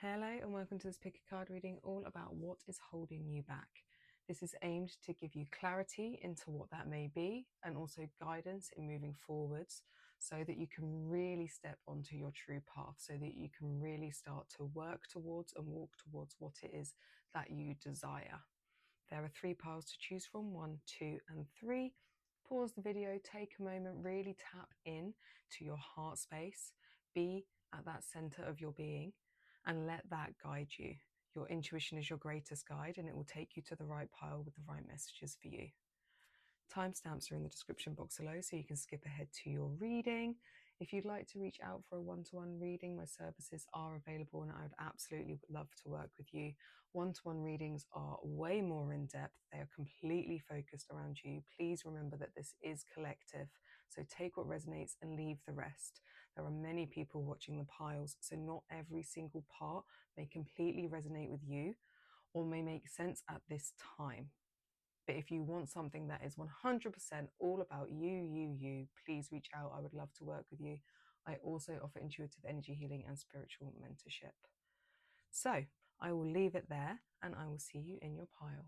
Hello and welcome to this pick a card reading all about what is holding you back. This is aimed to give you clarity into what that may be and also guidance in moving forwards so that you can really step onto your true path, so that you can really start to work towards and walk towards what it is that you desire. There are 3 piles to choose from, 1, 2 and 3. Pause the video, take a moment, really tap in to your heart space, be at that center of your being, and let that guide you. Your intuition is your greatest guide, and it will take you to the right pile with the right messages for you. Timestamps are in the description box below, so you can skip ahead to your reading. If you'd like to reach out for a one-to-one reading, my services are available, and I would absolutely love to work with you. One-to-one readings are way more in depth. They are completely focused around you. Please remember that this is collective, so take what resonates and leave the rest. There are many people watching the piles, so not every single part may completely resonate with you or may make sense at this time. But if you want something that is 100% all about you, please reach out. I would love to work with you. I also offer intuitive energy healing and spiritual mentorship. So I will leave it there and I will see you in your pile.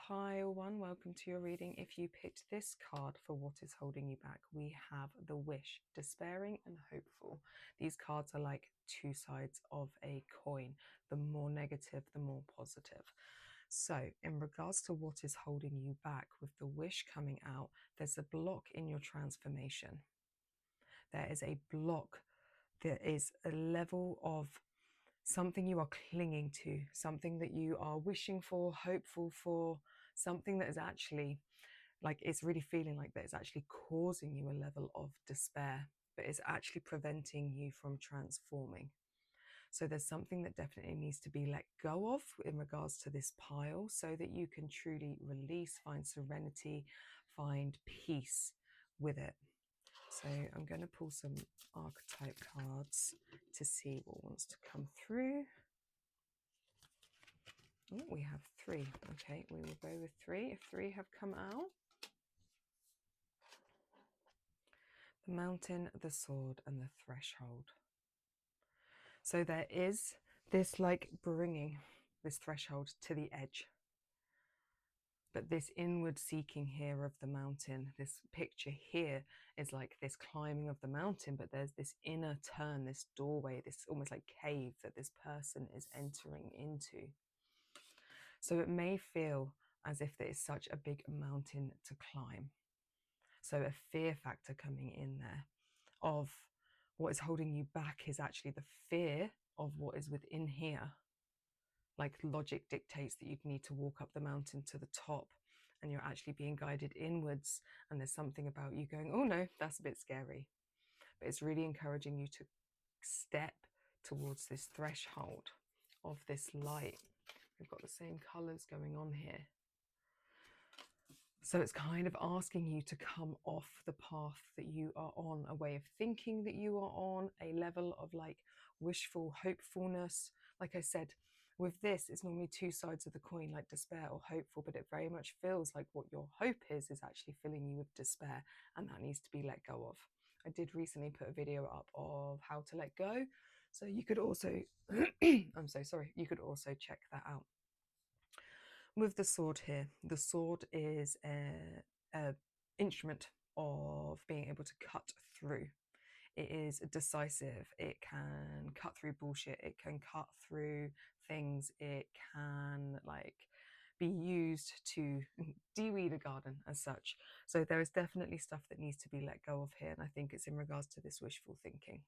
Pile 1, welcome to your reading. If you picked this card for what is holding you back, we have the Wish, Despairing and Hopeful. These cards are like 2 sides of a coin. The more negative, the more positive. So in regards to what is holding you back, with the Wish coming out, there's a block in your transformation. There is a block. There is a level of something you are clinging to, something that you are wishing for, hopeful for, something that is actually, like, it's really feeling like that it's actually causing you a level of despair, but it's actually preventing you from transforming. So there's something that definitely needs to be let go of in regards to this pile so that you can truly release, find serenity, find peace with it. So I'm going to pull some archetype cards to see what wants to come through. Oh, we have 3. Okay, we will go with 3 if 3 have come out. The Mountain, the Sword, and the Threshold. So there is this, like, bringing this threshold to the edge. But this inward seeking here of the mountain, this picture here is like this climbing of the mountain, but there's this inner turn, this doorway, this almost like cave that this person is entering into. So it may feel as if there is such a big mountain to climb. So a fear factor coming in there of what is holding you back is actually the fear of what is within here. Like, logic dictates that you'd need to walk up the mountain to the top, and you're actually being guided inwards, and there's something about you going, oh no, that's a bit scary. But it's really encouraging you to step towards this threshold of this light. We've got the same colors going on here. So it's kind of asking you to come off the path that you are on, a way of thinking that you are on, a level of like wishful hopefulness. Like I said, with this, it's normally 2 sides of the coin, like despair or hopeful, but it very much feels like what your hope is actually filling you with despair, and that needs to be let go of. I did recently put a video up of how to let go, so you could also, I'm so sorry, you could also check that out. With the sword here, the sword is an instrument of being able to cut through. It is decisive. It can cut through bullshit. It can cut through things. It can, like, be used to de-weed a garden as such. So there is definitely stuff that needs to be let go of here, and I think it's in regards to this wishful thinking.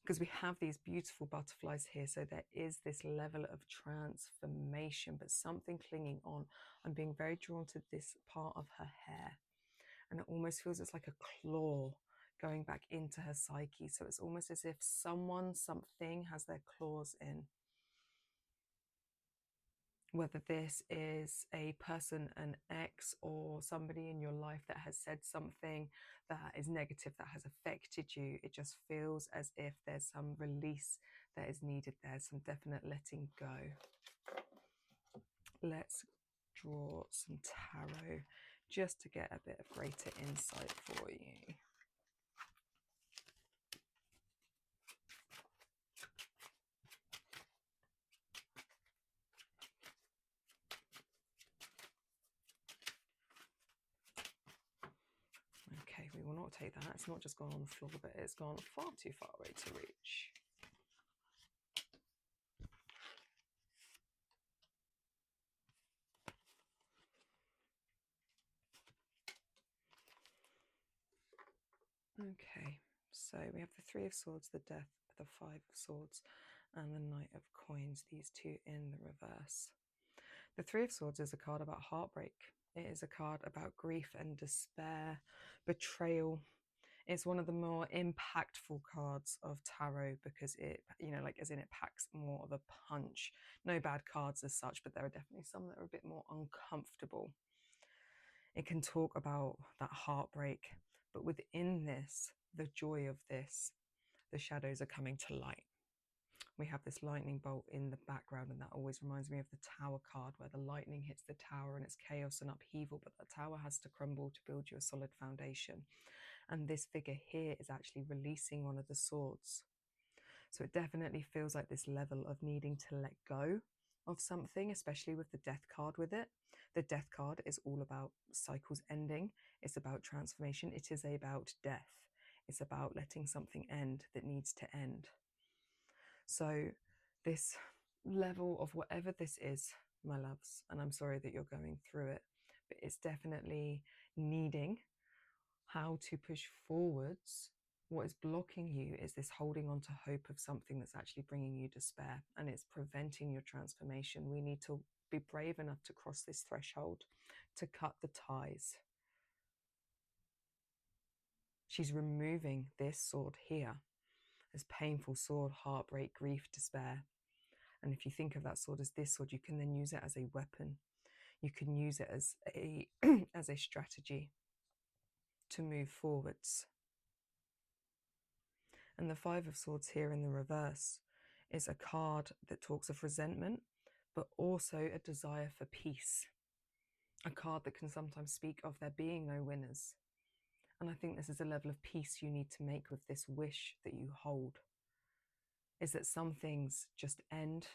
Because we have these beautiful butterflies here, so there is this level of transformation, but something clinging on. I'm being very drawn to this part of her hair, and it almost feels it's like a claw going back into her psyche. So it's almost as if someone, something has their claws in. Whether this is a person, an ex, or somebody in your life that has said something that is negative, that has affected you, it just feels as if there's some release that is needed there, some definite letting go. Let's draw some tarot just to get a bit of greater insight for you. Okay, we will not take that. It's not just gone on the floor, but it's gone far too far away to reach. Okay, so we have the Three of Swords, the Death, the Five of Swords, and the Knight of Coins, these two in the reverse. The Three of Swords is a card about heartbreak. It is a card about grief and despair, betrayal. It's one of the more impactful cards of tarot because it, you know, like as in it packs more of a punch. No bad cards as such, but there are definitely some that are a bit more uncomfortable. It can talk about that heartbreak, but within this, the joy of this, the shadows are coming to light. We have this lightning bolt in the background, and that always reminds me of the Tower card, where the lightning hits the tower and it's chaos and upheaval, but the tower has to crumble to build you a solid foundation. And this figure here is actually releasing one of the swords. So it definitely feels like this level of needing to let go of something, especially with the Death card with it. The Death card is all about cycles ending. It's about transformation. It is about death. It's about letting something end that needs to end. So this level of whatever this is, my loves, and I'm sorry that you're going through it, but it's definitely needing how to push forwards. What is blocking you is this holding on to hope of something that's actually bringing you despair, and it's preventing your transformation. We need to be brave enough to cross this threshold, to cut the ties. She's removing this sword here, this painful sword, heartbreak, grief, despair. And if you think of that sword as this sword, you can then use it as a weapon. You can use it as a as a strategy to move forwards. And the Five of Swords here in the reverse is a card that talks of resentment, but also a desire for peace. A card that can sometimes speak of there being no winners. And I think this is a level of peace you need to make with this wish that you hold, is that some things just end,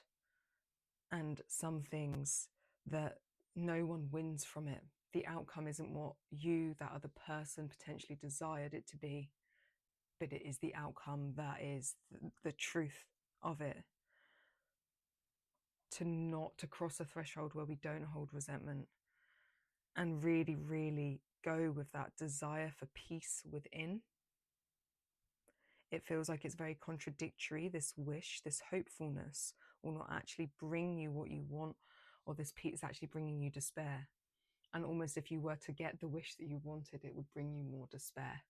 and some things that no one wins from it. The outcome isn't what you, that other person, potentially desired it to be, but it is the outcome that is the truth of it. To cross a threshold where we don't hold resentment and really, really go with that desire for peace within. It feels like it's very contradictory. This wish, this hopefulness will not actually bring you what you want, or this peace is actually bringing you despair. And almost if you were to get the wish that you wanted, it would bring you more despair.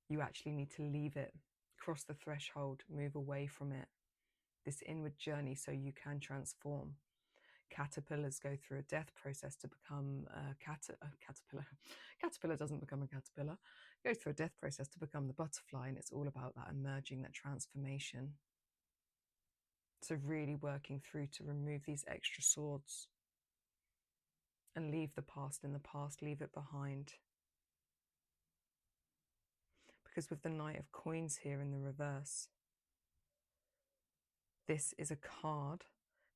You actually need to leave it, cross the threshold, move away from it. This inward journey so you can transform. Caterpillars go through a death process to become a caterpillar. Caterpillar doesn't become a caterpillar. It goes through a death process to become the butterfly, and it's all about that emerging, that transformation. So really working through to remove these extra swords and leave the past in the past, leave it behind. Because with the Knight of Coins here in the reverse, this is a card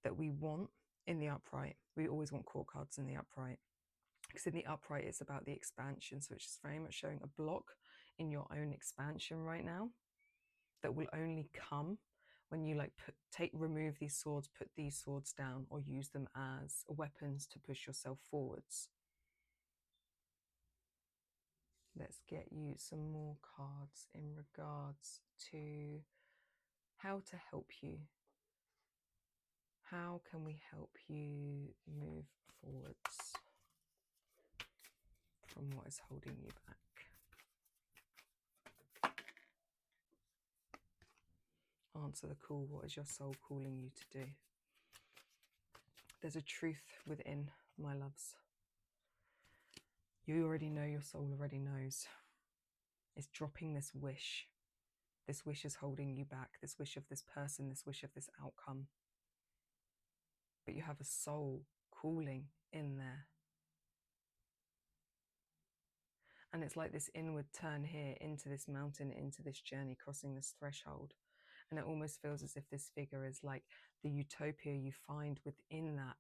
that we want in the upright. We always want court cards in the upright, because in the upright it's about the expansion. So it's just very much showing a block in your own expansion right now that will only come when you remove these swords, put these swords down, or use them as weapons to push yourself forwards. Let's get you some more cards in regards to how to help you. How can we help you move forwards from what is holding you back? Answer the call. What is your soul calling you to do? There's a truth within, my loves. You already know, your soul already knows. It's dropping this wish. This wish is holding you back. This wish of this person, this wish of this outcome. But you have a soul calling in there. And it's like this inward turn here into this mountain, into this journey, crossing this threshold. And it almost feels as if this figure is like the utopia you find within that.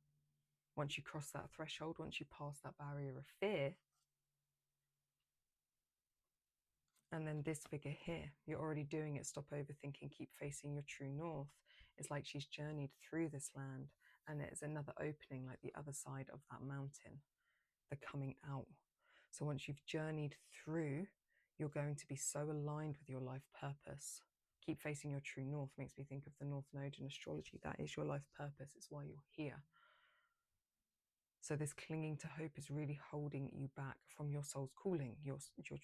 Once you cross that threshold, once you pass that barrier of fear, and then this figure here, you're already doing it. Stop overthinking, keep facing your true north. It's like she's journeyed through this land, and it's another opening, like the other side of that mountain, the coming out. So once you've journeyed through, you're going to be so aligned with your life purpose. Keep facing your true north makes me think of the North Node in astrology. That is your life purpose. It's why you're here. So this clinging to hope is really holding you back from your soul's calling, your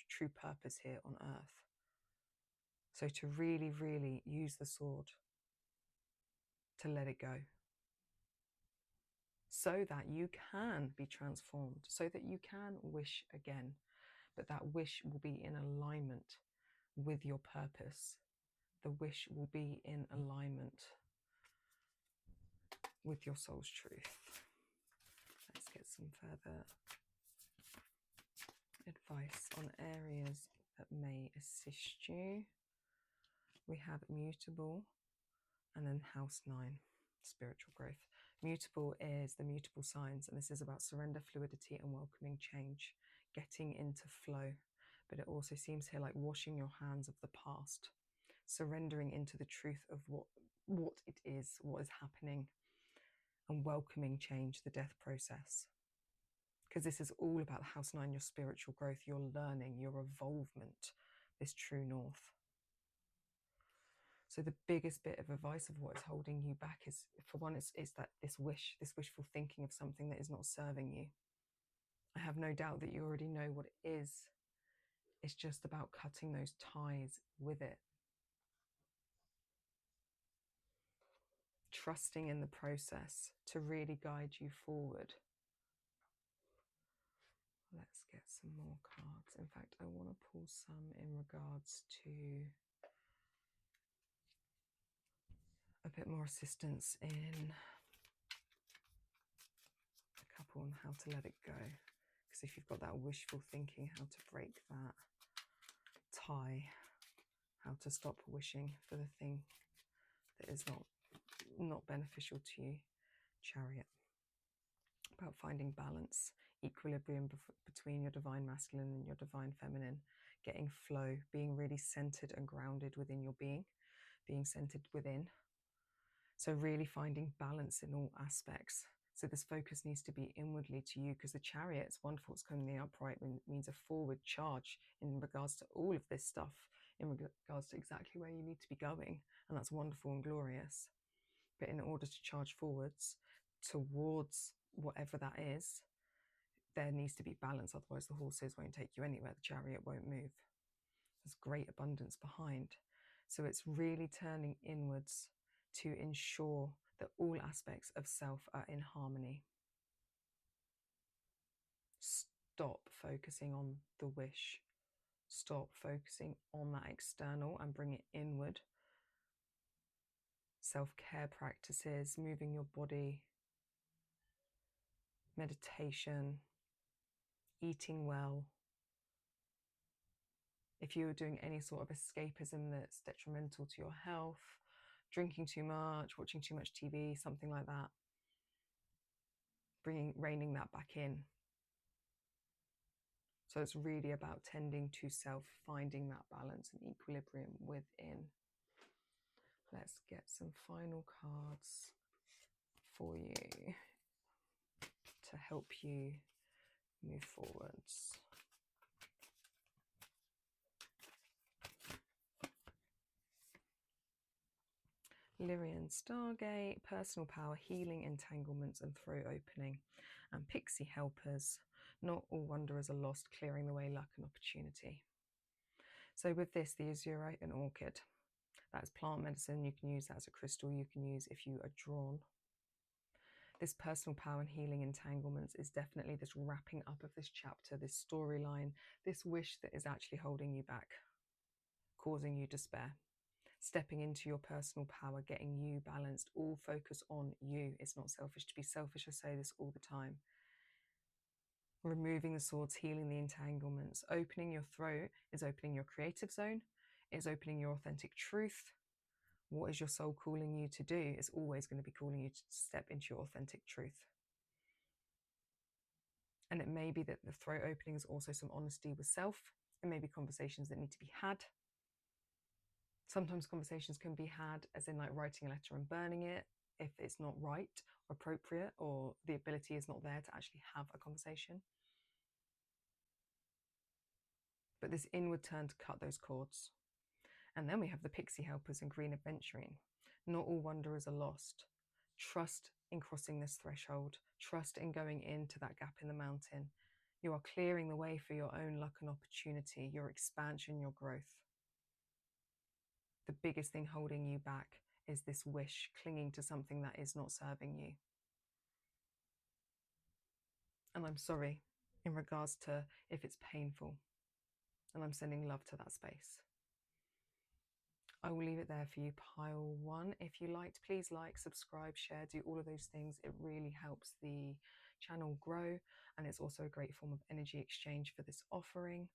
true purpose here on earth. So to really, really use the sword to let it go, so that you can be transformed, so that you can wish again, but that wish will be in alignment with your purpose. The wish will be in alignment with your soul's truth. Let's get some further advice on areas that may assist you. We have mutable, and then house 9, spiritual growth. Mutable is the mutable signs, and this is about surrender, fluidity, and welcoming change, getting into flow. But it also seems here like washing your hands of the past, surrendering into the truth of what it is, what is happening, and welcoming change, the death process. Because this is all about house 9, your spiritual growth, your learning, your evolvement, this true north. So the biggest bit of advice of what is holding you back is, for one, is that this wishful thinking of something that is not serving you. I have no doubt that you already know what it is. It's just about cutting those ties with it. Trusting in the process to really guide you forward. Let's get some more cards. In fact, I want to pull some in regards to a bit more assistance in a couple on how to let it go. Because if you've got that wishful thinking, how to break that tie, how to stop wishing for the thing that is not beneficial to you. Chariot. About finding balance, equilibrium between your divine masculine and your divine feminine, getting flow, being really centered and grounded within your being centered within. So really finding balance in all aspects. So this focus needs to be inwardly to you, because the Chariot, it's wonderful, it's coming in the upright, means a forward charge in regards to all of this stuff, in regards to exactly where you need to be going, and that's wonderful and glorious. But in order to charge forwards towards whatever that is, there needs to be balance, otherwise the horses won't take you anywhere, the Chariot won't move. There's great abundance behind. So it's really turning inwards to ensure that all aspects of self are in harmony. Stop focusing on the wish. Stop focusing on that external and bring it inward. Self-care practices, moving your body, meditation, eating well. If you're doing any sort of escapism that's detrimental to your health, drinking too much, watching too much TV, something like that, reining that back in. So it's really about tending to self, finding that balance and equilibrium within. Let's get some final cards for you to help you move forwards. Lyrian Stargate, personal power, healing, entanglements and throat opening, and pixie helpers. Not all wanderers are lost, clearing the way, luck and opportunity. So with this, the azurite and orchid, that's plant medicine. You can use that as a crystal. You can use if you are drawn. This personal power and healing entanglements is definitely this wrapping up of this chapter, this storyline, this wish that is actually holding you back, causing you despair. stepping into your personal power, getting you balanced, all focus on you. It's not selfish to be selfish. I say this all the time. Removing the swords, healing the entanglements. Opening your throat is opening your creative zone, is opening your authentic truth. What is your soul calling you to do? It's always going to be calling you to step into your authentic truth. And it may be that the throat opening is also some honesty with self. It may be conversations that need to be had. Sometimes conversations can be had as in like writing a letter and burning it if it's not right or appropriate, or the ability is not there to actually have a conversation. But this inward turn to cut those cords. And then we have the pixie helpers and green adventuring. Not all wanderers are lost. Trust in crossing this threshold. Trust in going into that gap in the mountain. You are clearing the way for your own luck and opportunity, your expansion, your growth. The biggest thing holding you back is this wish, clinging to something that is not serving you. And I'm sorry in regards to if it's painful. And I'm sending love to that space. I will leave it there for you, pile one. If you liked, please like, subscribe, share, do all of those things. It really helps the channel grow, and it's also a great form of energy exchange for this offering.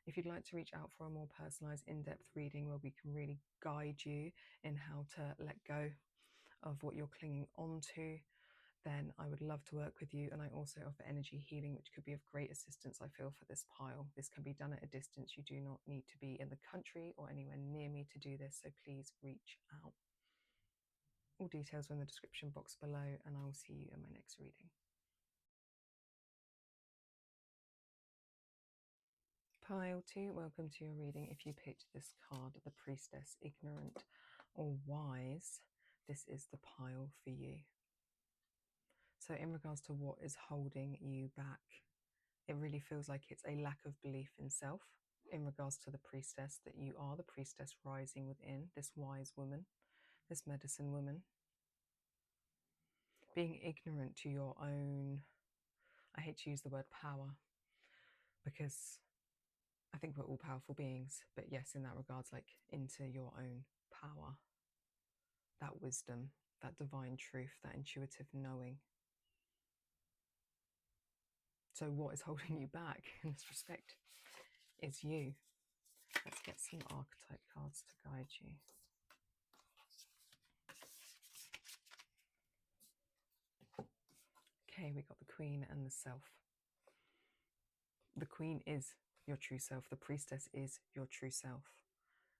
If you'd like to reach out for a more personalized, in-depth reading where we can really guide you in how to let go of what you're clinging onto, then I would love to work with you. And I also offer energy healing, which could be of great assistance, I feel, for this pile. This can be done at a distance. You do not need to be in the country or anywhere near me to do this, so please reach out. All details are in the description box below, and I will see you in my next reading. Pile 2, welcome to your reading. If you picked this card, the Priestess, ignorant or wise, this is the pile for you. So in regards to what is holding you back, it really feels like it's a lack of belief in self in regards to the priestess, that you are the priestess rising within, this wise woman, this medicine woman. Being ignorant to your own, I hate to use the word power, because I think we're all powerful beings, but yes, in that regards, like into your own power, that wisdom, that divine truth, that intuitive knowing. So what is holding you back in this respect is you. Let's get some archetype cards to guide you. Okay, we got the Queen and the Self. The Queen is your true self. The Priestess is your true self.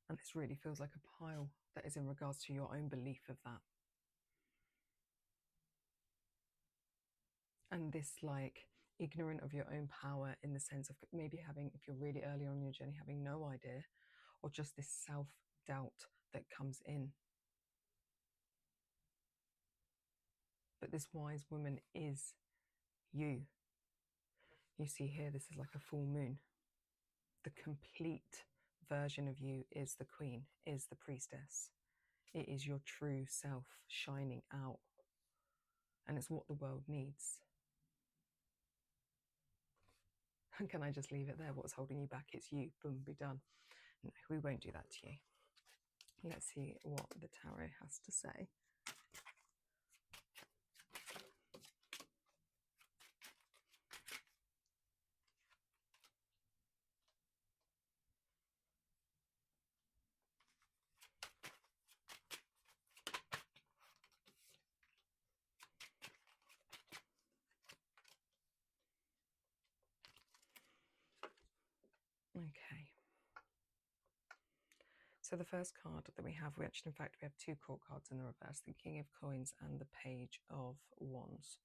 And this really feels like a pile that is in regards to your own belief of that. And this like ignorant of your own power in the sense of maybe having, if you're really early on in your journey, having no idea, or just this self-doubt that comes in. But this wise woman is you. You see here, this is like a full moon. The complete version of you is the Queen, is the Priestess. It is your true self shining out. And it's what the world needs. And can I just leave it there? What's holding you back? It's you. Boom, be done. No, we won't do that to you. Let's see what the tarot has to say. Okay. So the first card that we have, in fact, we have two court cards in the reverse, the King of Coins and the Page of Wands.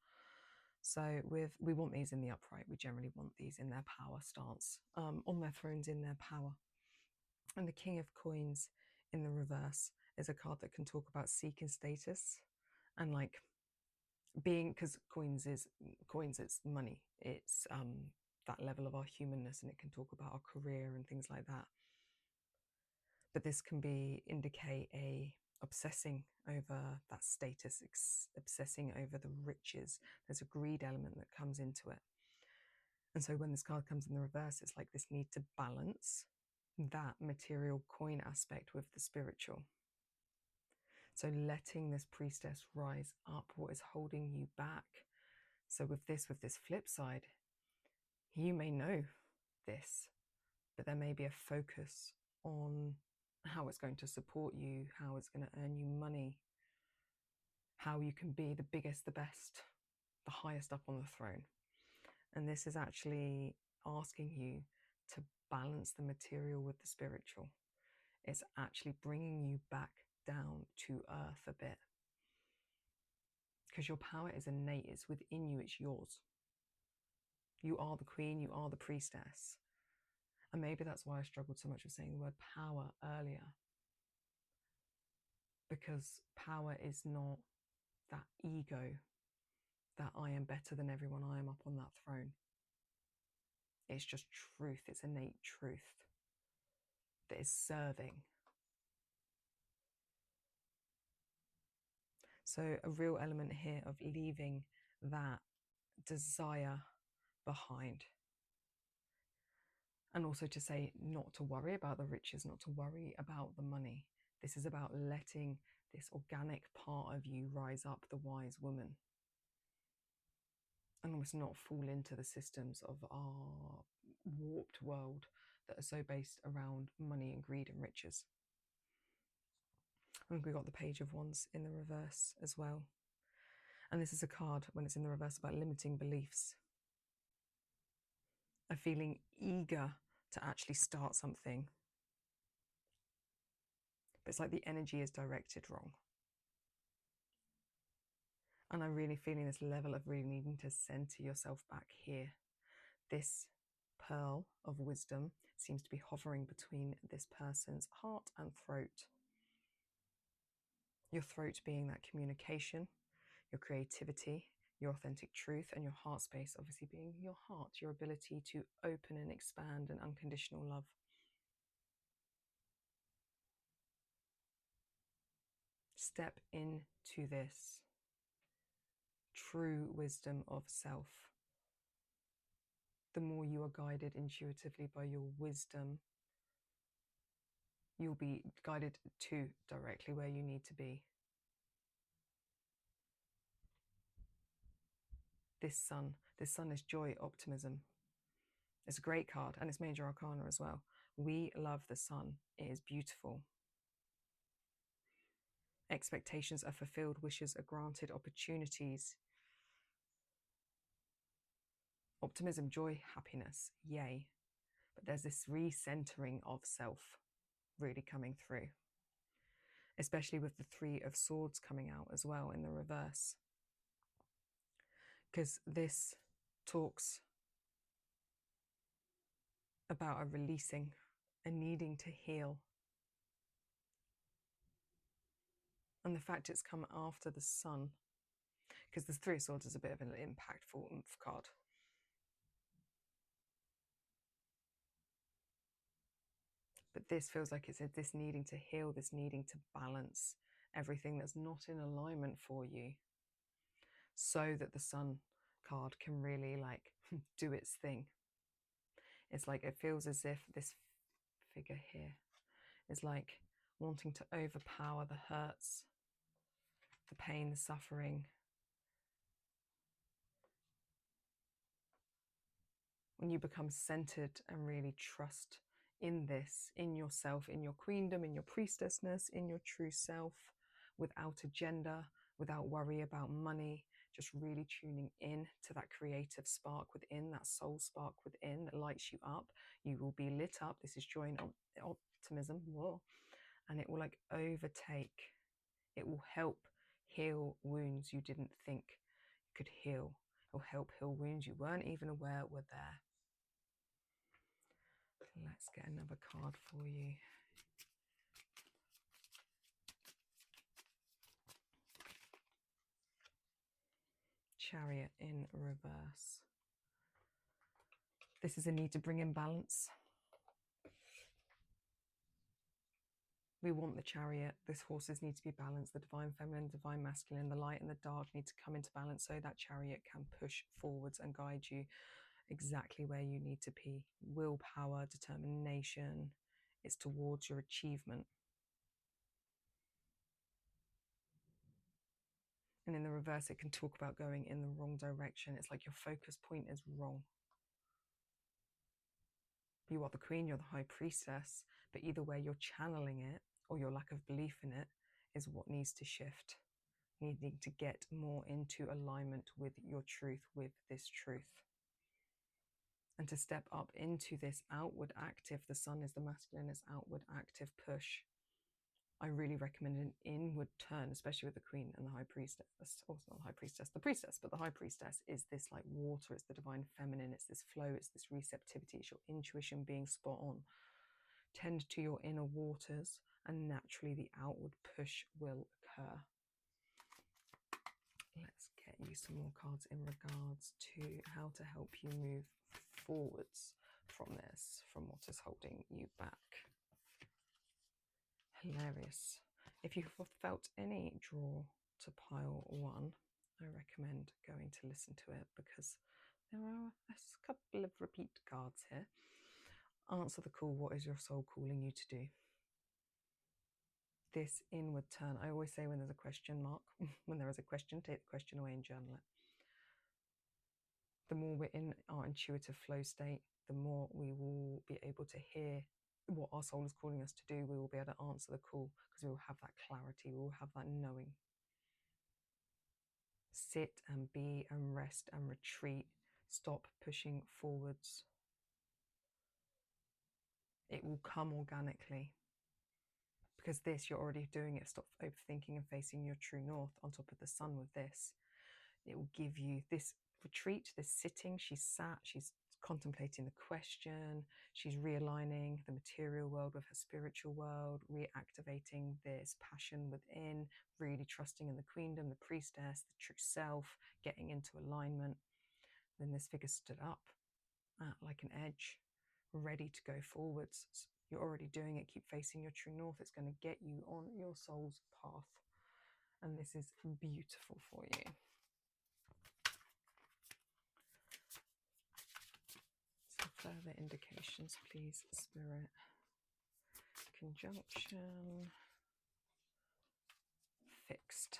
So we want these in the upright. We generally want these in their power stance, on their thrones in their power. And the King of Coins in the reverse is a card that can talk about seeking status and like being, because coins, it's money. It's that level of our humanness, and it can talk about our career and things like that. But this can indicate a obsessing over that status, obsessing over the riches. There's a greed element that comes into it. And so when this card comes in the reverse, it's like this need to balance that material coin aspect with the spiritual. So letting this priestess rise up, what is holding you back. So with this flip side, you may know this, but there may be a focus on how it's going to support you, how it's going to earn you money, how you can be the biggest, the best, the highest up on the throne. And this is actually asking you to balance the material with the spiritual. It's actually bringing you back down to earth a bit. Because your power is innate, it's within you, it's yours. You are the queen, you are the priestess. And maybe that's why I struggled so much with saying the word power earlier. Because power is not that ego, that I am better than everyone, I am up on that throne. It's just truth, it's innate truth that is serving. So a real element here of leaving that desire behind. And also to say not to worry about the riches, not to worry about the money. This is about letting this organic part of you rise up, the wise woman. And almost not fall into the systems of our warped world that are so based around money and greed and riches. I think we got the Page of Wands in the reverse as well. And this is a card, when it's in the reverse, about limiting beliefs. A feeling eager to actually start something. But it's like the energy is directed wrong. And I'm really feeling this level of really needing to center yourself back here. This pearl of wisdom seems to be hovering between this person's heart and throat. Your throat being that communication, your creativity, your authentic truth, and your heart space obviously being your heart, your ability to open and expand an unconditional love. Step into this true wisdom of self. The more you are guided intuitively by your wisdom, you'll be guided to directly where you need to be. This sun is joy, optimism. It's a great card, and it's Major Arcana as well. We love the sun. It is beautiful. Expectations are fulfilled, wishes are granted, opportunities. Optimism, joy, happiness, yay. But there's this recentering of self really coming through, especially with the Three of Swords coming out as well in the reverse. Because this talks about a releasing, a needing to heal. And the fact it's come after the sun, because the Three of Swords is a bit of an impactful card. But this feels like it's this needing to heal, this needing to balance everything that's not in alignment for you, so that the sun card can really like do its thing. It's like it feels as if this figure here is like wanting to overpower the hurts, the pain, the suffering. When you become centered and really trust in this, in yourself, in your queendom, in your priestessness, in your true self, without agenda, without worry about money, just really tuning in to that creative spark within, that soul spark within that lights you up, you will be lit up. This is joy and optimism. Whoa. And it will like overtake. It will help heal wounds you didn't think could heal. It will help heal wounds you weren't even aware were there. Let's get another card for you. Chariot in reverse. This is a need to bring in balance. We want the chariot. This horses need to be balanced. The divine feminine, divine masculine, the light and the dark need to come into balance so that chariot can push forwards and guide you exactly where you need to be. Willpower, determination, it's towards your achievement. And in the reverse, it can talk about going in the wrong direction. It's like your focus point is wrong. You are the queen, you're the high priestess, but either way, you're channeling it or your lack of belief in it is what needs to shift. Needing to get more into alignment with your truth, with this truth. And to step up into this outward active, the sun is the masculine, it's outward active push. I really recommend an inward turn, especially with the queen and the high priestess. Also not the high priestess, the priestess, but the high priestess is this like water, it's the divine feminine, it's this flow, it's this receptivity, it's your intuition being spot on. Tend to your inner waters and naturally the outward push will occur. Let's get you some more cards in regards to how to help you move forwards from this, from what is holding you back. Hilarious. If you've felt any draw to pile 1, I recommend going to listen to it because there are a couple of repeat cards here. Answer the call. What is your soul calling you to do? This inward turn. I always say when there's a question mark, when there is a question, take the question away and journal it. The more we're in our intuitive flow state, the more we will be able to hear what our soul is calling us to do. We will be able to answer the call because we will have that clarity, we will have that knowing. Sit and be and rest and retreat. Stop pushing forwards. It will come organically. Because this, you're already doing it. Stop overthinking and facing your true north on top of the sun with this. It will give you this retreat, this sitting. She's sat, she's contemplating the question, she's realigning the material world with her spiritual world, reactivating this passion within, really trusting in the queendom, the priestess, the true self, getting into alignment. Then this figure stood up like an edge, ready to go forwards. You're already doing it. Keep facing your true north. It's going to get you on your soul's path. And this is beautiful for you. Further indications, please, Spirit. Conjunction. Fixed.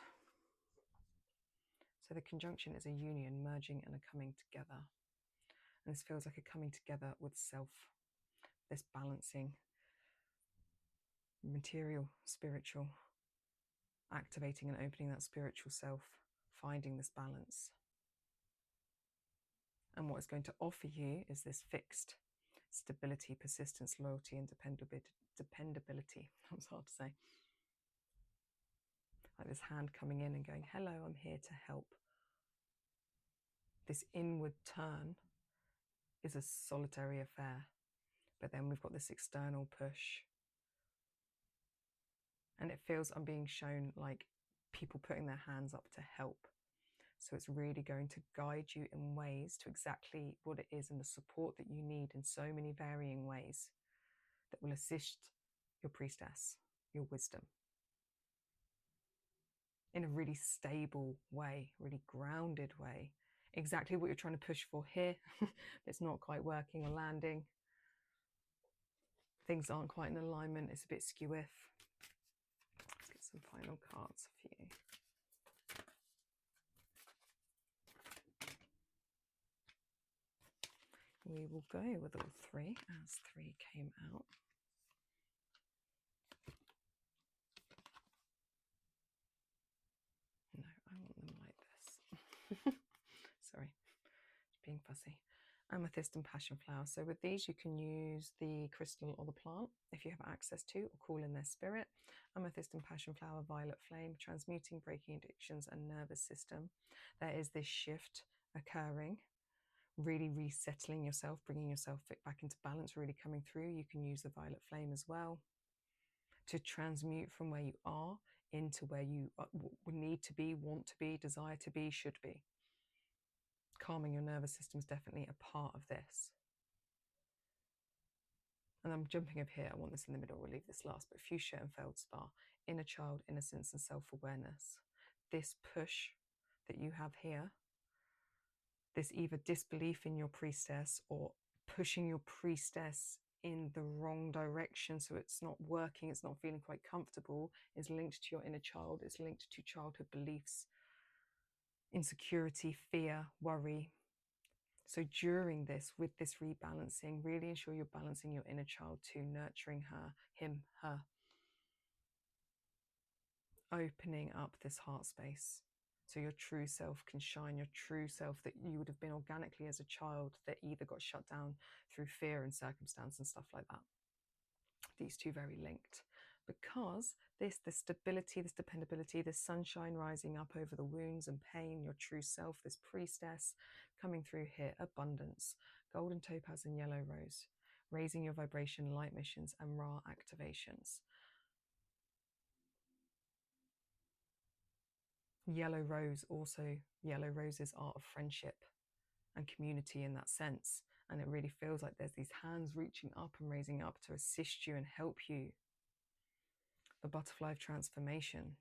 So the conjunction is a union, merging and a coming together. And this feels like a coming together with self. This balancing. Material, spiritual. Activating and opening that spiritual self. Finding this balance. And what it's going to offer you is this fixed stability, persistence, loyalty, and dependability. That was hard to say. Like this hand coming in and going, hello, I'm here to help. This inward turn is a solitary affair. But then we've got this external push. And it feels I'm being shown like people putting their hands up to help. So it's really going to guide you in ways to exactly what it is and the support that you need in so many varying ways that will assist your priestess, your wisdom, in a really stable way, really grounded way. Exactly what you're trying to push for here. It's not quite working or landing. Things aren't quite in alignment. It's a bit skew-if. Let's get some final cards for you. We will go with all 3 as 3 came out. No, I want them like this. Sorry, just being fussy. Amethyst and passion flower. So with these, you can use the crystal or the plant if you have access to, or call in their spirit. Amethyst and passion flower, violet flame, transmuting, breaking addictions and nervous system. There is this shift occurring. Really resettling yourself, bringing yourself back into balance, really coming through. You can use the violet flame as well to transmute from where you are into where you need to be, want to be, desire to be, should be. Calming your nervous system is definitely a part of this. And I'm jumping over here. I want this in the middle. We'll leave this last. But fuchsia and feldspar, inner child, innocence and self-awareness. This push that you have here, this either disbelief in your priestess or pushing your priestess in the wrong direction so it's not working, it's not feeling quite comfortable, is linked to your inner child, it's linked to childhood beliefs insecurity, fear, worry. So during this, with this rebalancing, really ensure you're balancing your inner child too, nurturing her, him, her, opening up this heart space so your true self can shine, your true self that you would have been organically as a child that either got shut down through fear and circumstance and stuff like that. These two very linked, because the stability, this dependability, this sunshine rising up over the wounds and pain, your true self, this priestess coming through here, abundance, golden topaz and yellow rose, raising your vibration, light missions and Ra activations. Yellow rose also, yellow roses are of friendship and community in that sense. And it really feels like there's these hands reaching up and raising up to assist you and help you. The butterfly of transformation,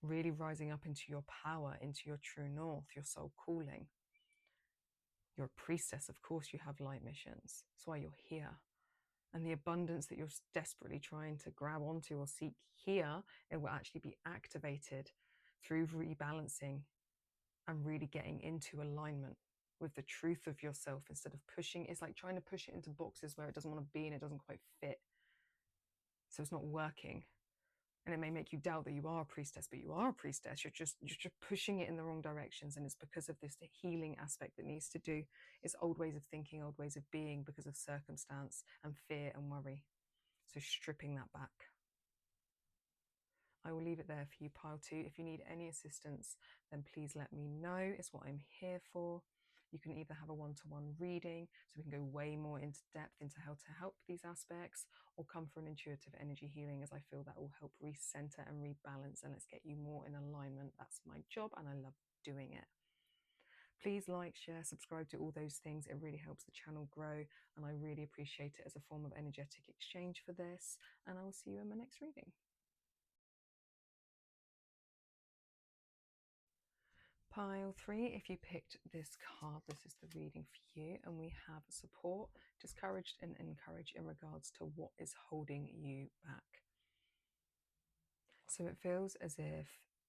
really rising up into your power, into your true north, your soul calling. You're a priestess, of course you have light missions. That's why you're here. And the abundance that you're desperately trying to grab onto or seek here, it will actually be activated through rebalancing and really getting into alignment with the truth of yourself instead of pushing. It's like trying to push it into boxes where it doesn't want to be and it doesn't quite fit. So it's not working. And it may make you doubt that you are a priestess, but you are a priestess. You're just pushing it in the wrong directions. And it's because of this healing aspect that needs to do. It's old ways of thinking, old ways of being because of circumstance and fear and worry. So stripping that back. I will leave it there for you, pile 2. If you need any assistance, then please let me know. It's what I'm here for. You can either have a one-to-one reading, so we can go way more into depth into how to help these aspects, or come for an intuitive energy healing, as I feel that will help recenter and rebalance, and let's get you more in alignment. That's my job, and I love doing it. Please like, share, subscribe to all those things. It really helps the channel grow, and I really appreciate it as a form of energetic exchange for this, and I will see you in my next reading. Pile 3, if you picked this card, this is the reading for you, and we have support, discouraged and encouraged in regards to what is holding you back. So it feels as if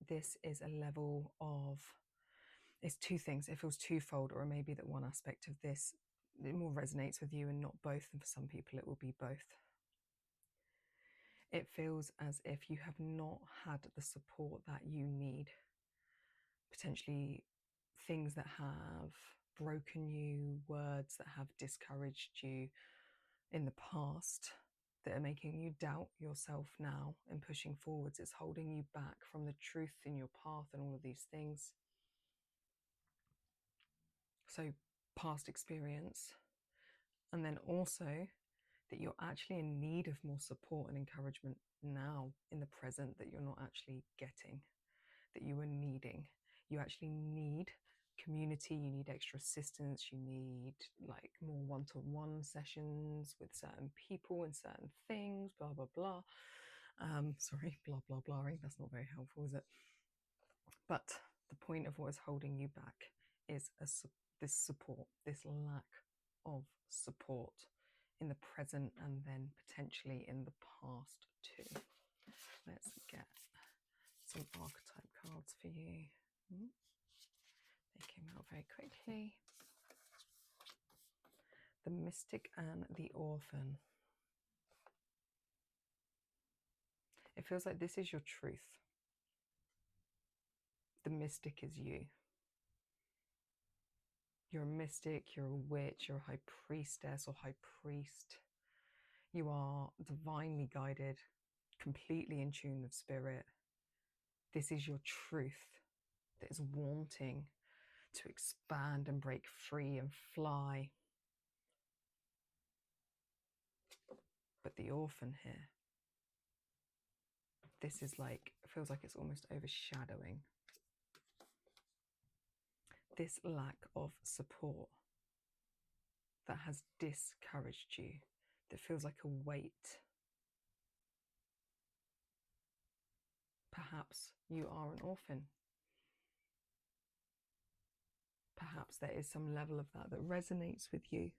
this is a level of, it's two things, it feels twofold, or maybe that one aspect of this it more resonates with you and not both, and for some people it will be both. It feels as if you have not had the support that you need. Potentially things that have broken you, words that have discouraged you in the past that are making you doubt yourself now and pushing forwards. It's holding you back from the truth in your path and all of these things. So past experience, and then also that you're actually in need of more support and encouragement now in the present that you're not actually getting, that you are needing. You actually need community, you need extra assistance, you need like more one-to-one sessions with certain people and certain things, blah, blah, blah. Sorry, blah, blah, blahing. That's not very helpful, is it? But the point of what is holding you back is this support, this lack of support in the present and then potentially in the past too. Let's get some archetype cards for you. They came out very quickly. The Mystic and the Orphan. It feels like this is your truth. The mystic is you. You're a mystic, you're a witch, you're a high priestess or high priest. You are divinely guided, completely in tune with spirit. This is your truth that is wanting to expand and break free and fly. But the orphan here, this is like, it feels like it's almost overshadowing this lack of support that has discouraged you, that feels like a weight. Perhaps you are an orphan. Perhaps there is some level of that that resonates with you.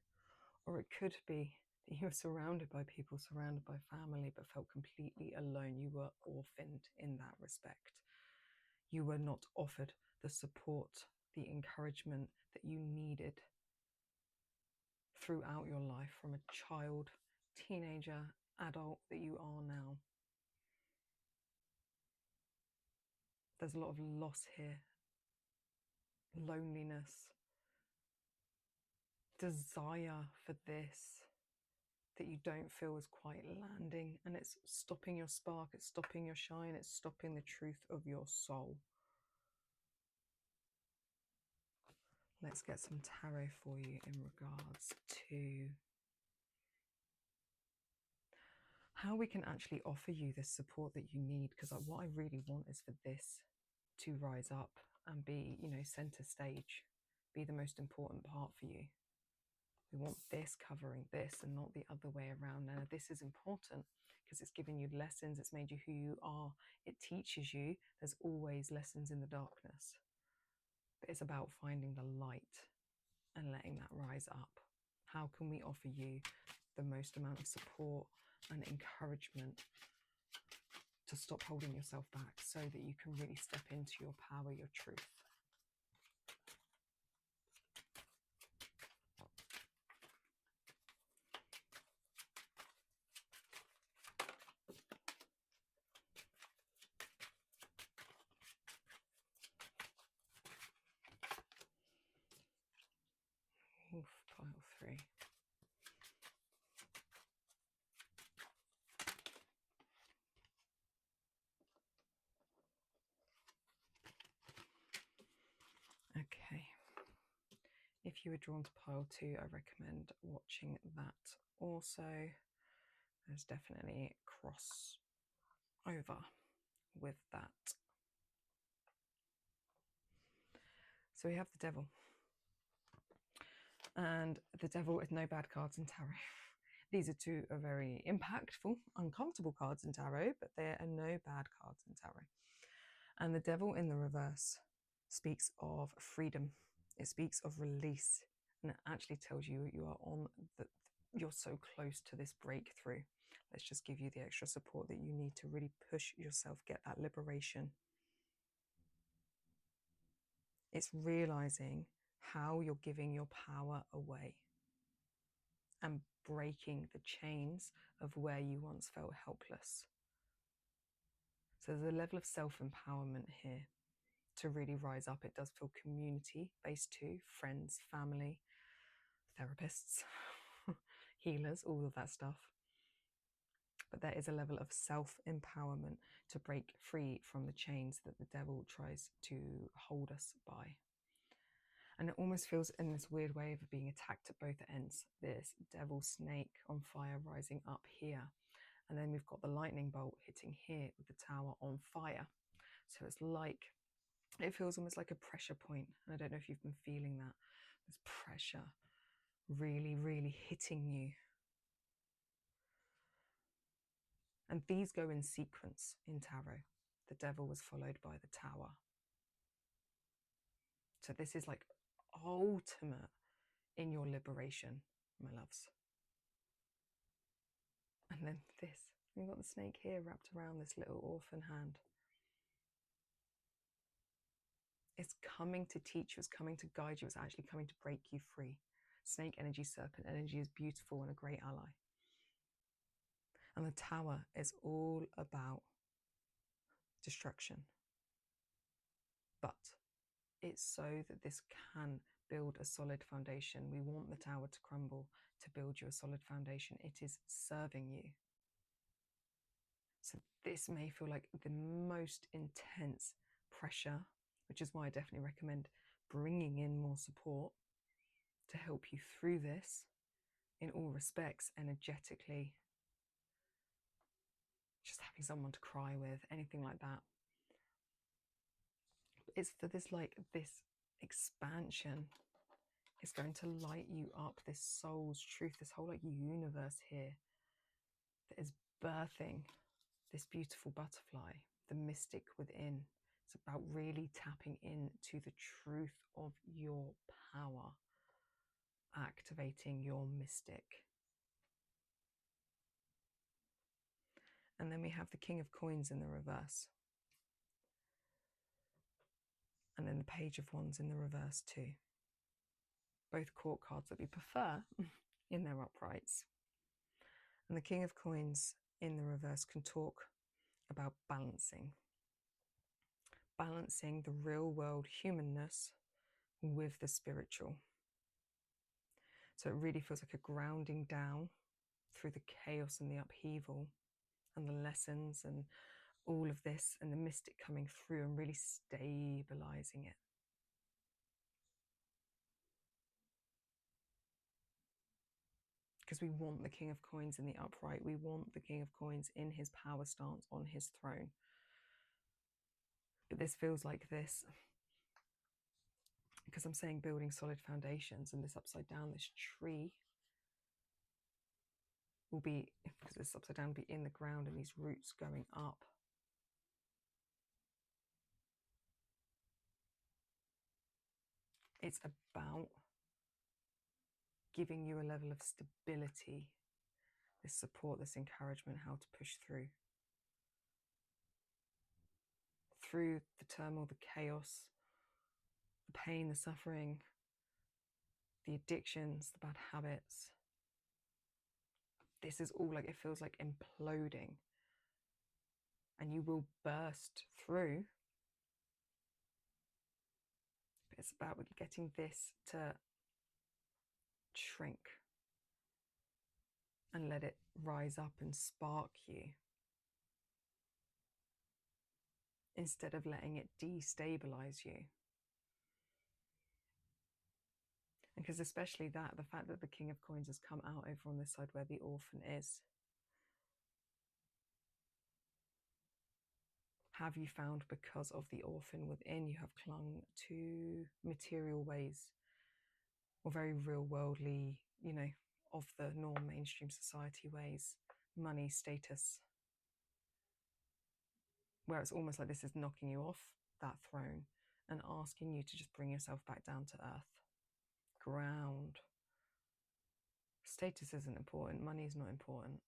Or it could be that you're surrounded by people, surrounded by family, but felt completely alone. You were orphaned in that respect. You were not offered the support, the encouragement that you needed throughout your life, from a child, teenager, adult that you are now. There's a lot of loss here, loneliness, desire for this that you don't feel is quite landing, and it's stopping your spark, it's stopping your shine, it's stopping the truth of your soul. Let's get some tarot for you in regards to how we can actually offer you this support that you need, because what I really want is for this to rise up and be, you know, center stage, be the most important part for you. We want this covering this and not the other way around. Now, this is important because it's giving you lessons, it's made you who you are, it teaches you. There's always lessons in the darkness, but it's about finding the light and letting that rise up. How can we offer you the most amount of support and encouragement to stop holding yourself back so that you can really step into your power, your truth? Oof, pile 3. Okay. If you were drawn to pile 2, I recommend watching that also. There's definitely cross over with that. So we have the Devil. And the Devil is no bad cards in tarot. These are two very impactful, uncomfortable cards in tarot, but they are no bad cards in tarot. And the Devil in the reverse speaks of freedom. It speaks of release. And it actually tells you you are on the, you're so close to this breakthrough. Let's just give you the extra support that you need to really push yourself, get that liberation. It's realizing how you're giving your power away and breaking the chains of where you once felt helpless. So there's a level of self-empowerment here to really rise up. It does feel community-based too, friends, family, therapists, healers, all of that stuff. But there is a level of self-empowerment to break free from the chains that the devil tries to hold us by. And it almost feels in this weird way of being attacked at both ends. This devil snake on fire rising up here. And then we've got the lightning bolt hitting here with the tower on fire. So it's like, it feels almost like a pressure point. And I don't know if you've been feeling that. This pressure really, really hitting you. And these go in sequence in tarot. The devil was followed by the tower. So this is like ultimate in your liberation, my loves. And then this, we've got the snake here wrapped around this little orphan hand. It's coming to teach you, it's coming to guide you, it's actually coming to break you free. Snake energy, serpent energy is beautiful and a great ally. And the tower is all about destruction. But it's so that this can build a solid foundation. We want the tower to crumble to build you a solid foundation. It is serving you. So this may feel like the most intense pressure, which is why I definitely recommend bringing in more support to help you through this in all respects, energetically, just having someone to cry with, anything like that. It's for this, like, this expansion. It's going to light you up, this soul's truth, this whole like universe here that is birthing this beautiful butterfly, the mystic within. It's about really tapping into the truth of your power, activating your mystic. And then we have the King of Coins in the reverse. And then the Page of Wands in the reverse too. Both court cards that we prefer in their uprights. And the King of Coins in the reverse can talk about balancing. Balancing the real world humanness with the spiritual. So it really feels like a grounding down through the chaos and the upheaval and the lessons and all of this, and the mystic coming through and really stabilizing it. Because we want the King of Coins in the upright. We want the King of Coins in his power stance on his throne. But this feels like this, because I'm saying building solid foundations, and this upside down, this tree will be, because this upside down will be in the ground and these roots going up. It's about giving you a level of stability, this support, this encouragement, how to push through the turmoil, the chaos, the pain, the suffering, the addictions, the bad habits. This is all like, it feels like imploding, and you will burst through. But it's about getting this to shrink and let it rise up and spark you, instead of letting it destabilize you. Because especially that, the fact that the King of Coins has come out over on this side where the orphan is. Have you found, because of the orphan within, you have clung to material ways, or very real worldly, you know, of the norm mainstream society ways, money, status, where it's almost like this is knocking you off that throne and asking you to just bring yourself back down to earth. Ground. Status isn't important, money is not important.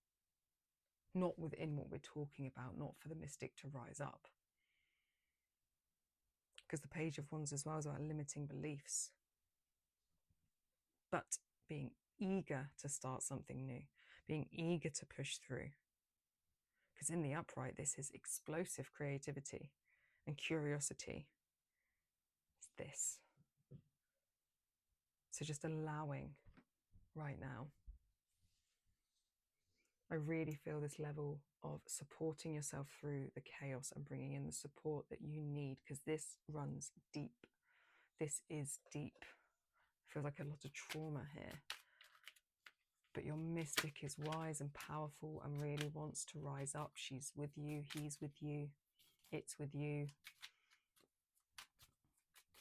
Not within what we're talking about, not for the mystic to rise up. Because the Page of Wands as well is about limiting beliefs, but being eager to start something new, being eager to push through. Because in the upright, this is explosive creativity and curiosity. It's this. So just allowing right now. I really feel this level of supporting yourself through the chaos and bringing in the support that you need, because this runs deep. This is deep. Feels like a lot of trauma here. But your mystic is wise and powerful and really wants to rise up. She's with you. He's with you. It's with you.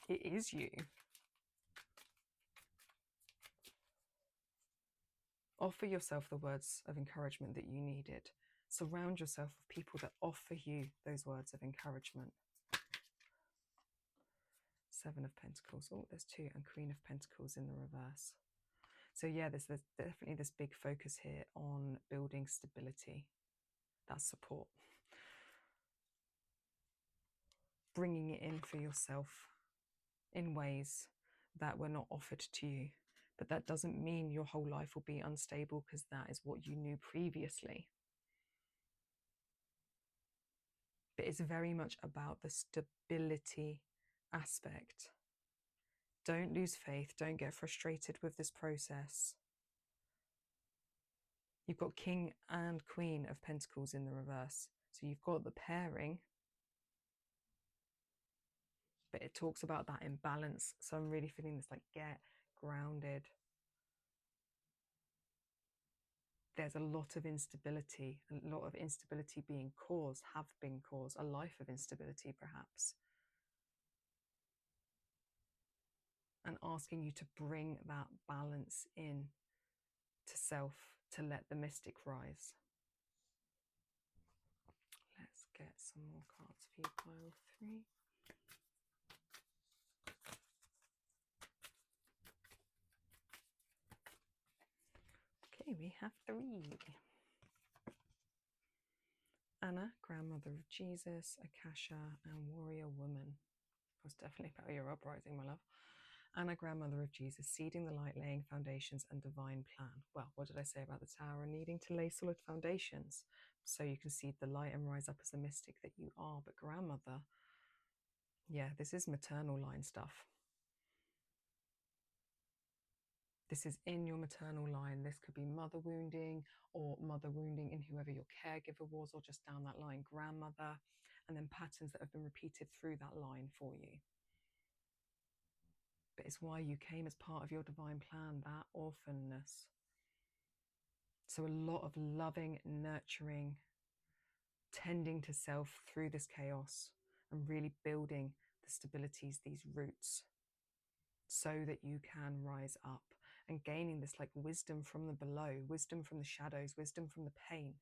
It is you. Offer yourself the words of encouragement that you needed. Surround yourself with people that offer you those words of encouragement. Seven of Pentacles. Oh, there's two. And Queen of Pentacles in the reverse. So yeah, there's definitely this big focus here on building stability. That's support. Bringing it in for yourself in ways that were not offered to you. But that doesn't mean your whole life will be unstable, because that is what you knew previously. But it's very much about the stability aspect. Don't lose faith. Don't get frustrated with this process. You've got King and Queen of Pentacles in the reverse. So you've got the pairing, but it talks about that imbalance. So I'm really feeling this, like, get grounded. There's a lot of instability, a lot of instability being caused, have been caused, a life of instability perhaps. And asking you to bring that balance in to self, to let the mystic rise. Let's get some more cards for you, pile 3. Okay, we have 3. Anna, grandmother of Jesus, Akasha, and warrior woman. was definitely about your uprising, my love. Anna, grandmother of Jesus, seeding the light, laying foundations and divine plan. Well, what did I say about the tower? Needing to lay solid foundations so you can seed the light and rise up as the mystic that you are. But grandmother, yeah, this is maternal line stuff. This is in your maternal line. This could be mother wounding or mother wounding in whoever your caregiver was, or just down that line, grandmother, and then patterns that have been repeated through that line for you. But it's why you came as part of your divine plan, that orphanness. So a lot of loving, nurturing, tending to self through this chaos and really building the stabilities, these roots, so that you can rise up and gaining this like wisdom from the below, wisdom from the shadows, wisdom from the pain.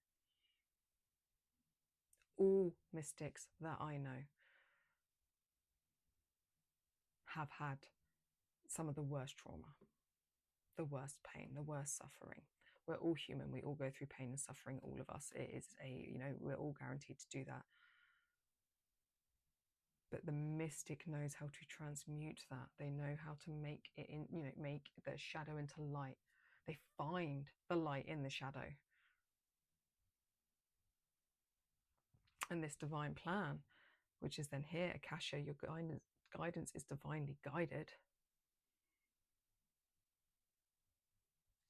All mystics that I know have had some of the worst trauma, the worst pain, the worst suffering. We're all human. We all go through pain and suffering, all of us. It is we're all guaranteed to do that. But the mystic knows how to transmute that. They know how to make it make the shadow into light. They find the light in the shadow. And this divine plan, which is then here, Akasha, your guidance is divinely guided.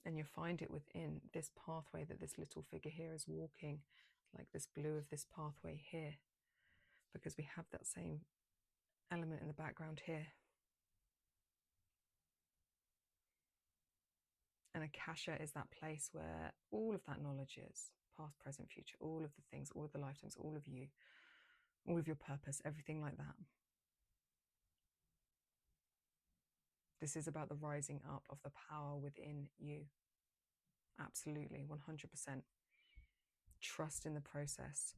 And you find it within this pathway that this little figure here is walking, like this blue of this pathway here, because we have that same element in the background here. And Akasha is that place where all of that knowledge is, past, present, future, all of the things, all of the lifetimes, all of you, all of your purpose, everything like that. This is about the rising up of the power within you. Absolutely, 100%. Trust in the process.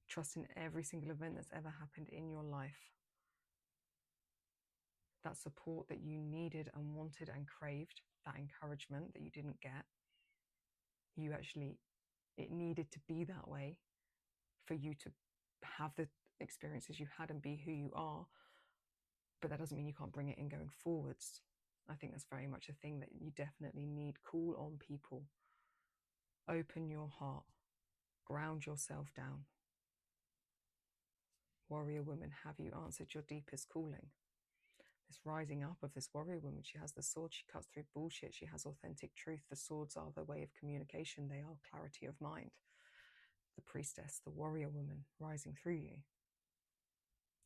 Trust in every single event that's ever happened in your life. That support that you needed and wanted and craved, that encouragement that you didn't get, it needed to be that way for you to have the experiences you had and be who you are. But that doesn't mean you can't bring it in going forwards. I think that's very much a thing that you definitely need. Call on people. Open your heart. Ground yourself down. Warrior woman, have you answered your deepest calling? This rising up of this warrior woman, she has the sword, she cuts through bullshit, she has authentic truth. The swords are the way of communication, they are clarity of mind. The priestess, the warrior woman rising through you.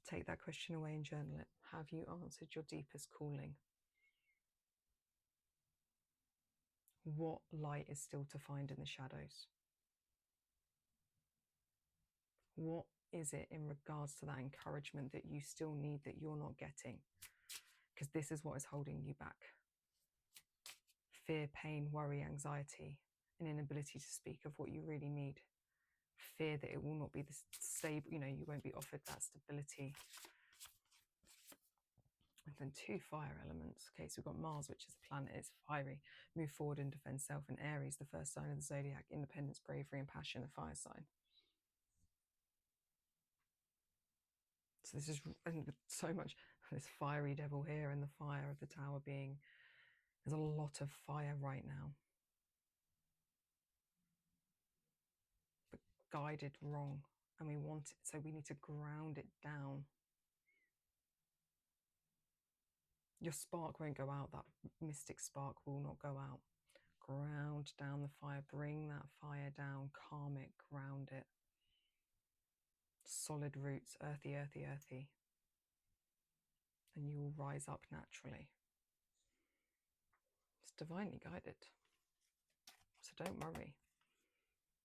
Take that question away and journal it. Have you answered your deepest calling? What light is still to find in the shadows? What is it in regards to that encouragement that you still need that you're not getting? Because this is what is holding you back. Fear, pain, worry, anxiety, an inability to speak of what you really need. Fear that it will not be the stable, you won't be offered that stability. And then 2 fire elements. Okay, so we've got Mars, which is a planet, it's fiery. Move forward and defend self. And Aries, the first sign of the zodiac, independence, bravery, and passion, a fire sign. So this is, and so much, this fiery devil here and the fire of the tower being, there's a lot of fire right now. But guided wrong. And we want it, so we need to ground it down. Your spark won't go out, that mystic spark will not go out. Ground down the fire, bring that fire down, calm it, ground it. Solid roots, earthy, earthy, earthy. And you will rise up naturally. It's divinely guided. So don't worry.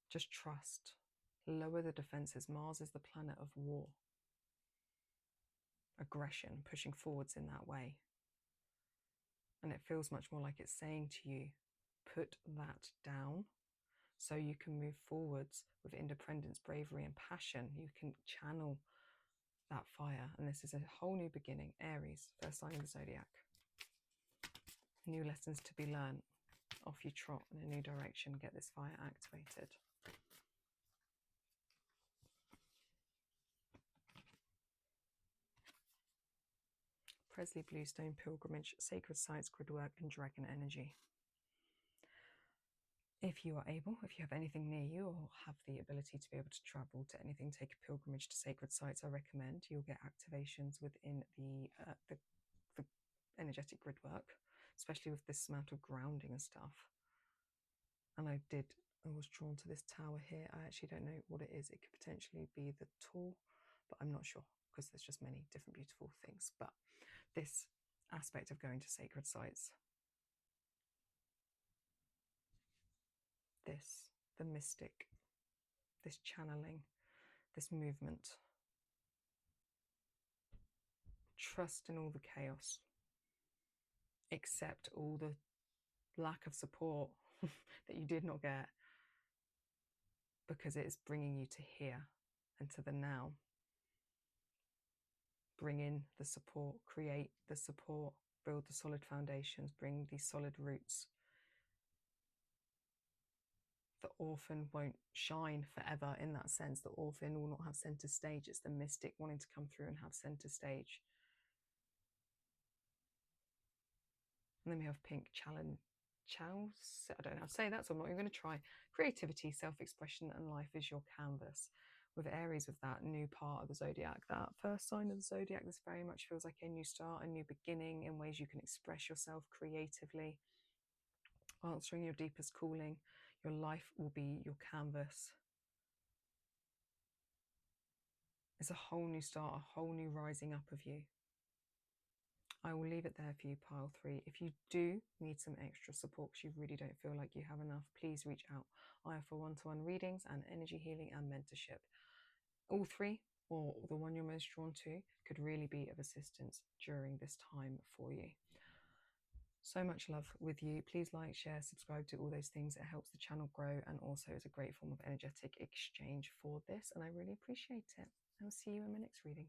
Just trust. Lower the defenses. Mars is the planet of war. Aggression, pushing forwards in that way. And it feels much more like it's saying to you, put that down so you can move forwards with independence, bravery, and passion. You can channel that fire. And this is a whole new beginning. Aries, first sign of the zodiac. New lessons to be learned. Off you trot in a new direction. Get this fire activated. Presley Bluestone Pilgrimage, Sacred Sites, Gridwork, and Dragon Energy. If you are able, if you have anything near you or have the ability to be able to travel to anything, take a pilgrimage to sacred sites, I recommend. You'll get activations within the energetic grid work, especially with this amount of grounding and stuff. And I was drawn to this tower here. I actually don't know what it is. It could potentially be the tool, but I'm not sure because there's just many different beautiful things. But this aspect of going to sacred sites, the mystic, this channeling, this movement, trust in all the chaos, accept all the lack of support that you did not get, because it is bringing you to here and to the now. Bring in the support, create the support, build the solid foundations, bring these solid roots. The orphan won't shine forever in that sense. The orphan will not have center stage. It's the mystic wanting to come through and have center stage. And then we have pink challenge. I don't know how to say that, so I'm not even going to try. Creativity, self-expression, and life is your canvas. With Aries, with that new part of the zodiac, that first sign of the zodiac, this very much feels like a new start, a new beginning in ways you can express yourself creatively, answering your deepest calling. Your life will be your canvas. It's a whole new start, a whole new rising up of you. I will leave it there for you, pile 3. If you do need some extra support because you really don't feel like you have enough, please reach out. I offer one-to-one readings and energy healing and mentorship. All 3, or the one you're most drawn to, could really be of assistance during this time for you. So much love with you. Please like, share, subscribe to all those things. It helps the channel grow and also is a great form of energetic exchange for this, and I really appreciate it. I'll see you in my next reading.